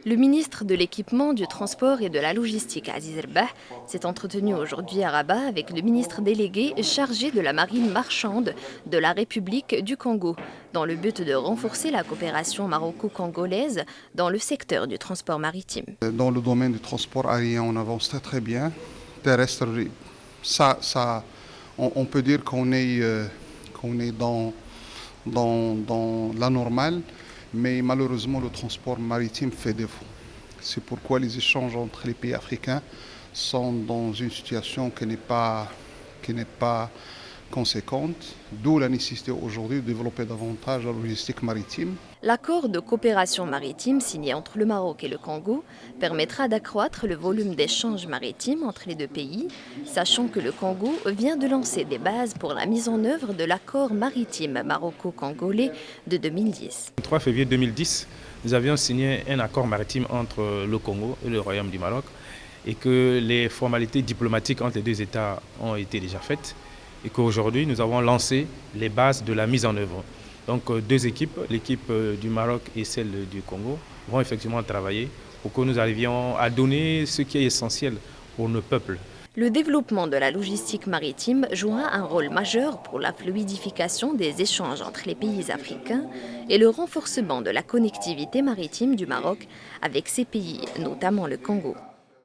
Le ministre de l'Équipement, du Transport et de la Logistique, Aziz El-Bah, s'est entretenu aujourd'hui à Rabat avec le ministre délégué chargé de la marine marchande de la République du Congo, dans le but de renforcer la coopération maroco-congolaise dans le secteur du transport maritime. Dans le domaine du transport aérien, on avance très bien. Terrestre, on peut dire qu'on est dans la normale, mais malheureusement le transport maritime fait défaut. C'est pourquoi les échanges entre les pays africains sont dans une situation qui n'est pas conséquente, d'où la nécessité aujourd'hui de développer davantage la logistique maritime. L'accord de coopération maritime signé entre le Maroc et le Congo permettra d'accroître le volume d'échanges maritimes entre les deux pays, sachant que le Congo vient de lancer des bases pour la mise en œuvre de l'accord maritime maroco-congolais de 2010. Le 3 février 2010, nous avions signé un accord maritime entre le Congo et le Royaume du Maroc et que les formalités diplomatiques entre les deux États ont été déjà faites et qu'aujourd'hui nous avons lancé les bases de la mise en œuvre. Donc deux équipes, l'équipe du Maroc et celle du Congo, vont effectivement travailler pour que nous arrivions à donner ce qui est essentiel pour nos peuples. Le développement de la logistique maritime jouera un rôle majeur pour la fluidification des échanges entre les pays africains et le renforcement de la connectivité maritime du Maroc avec ces pays, notamment le Congo.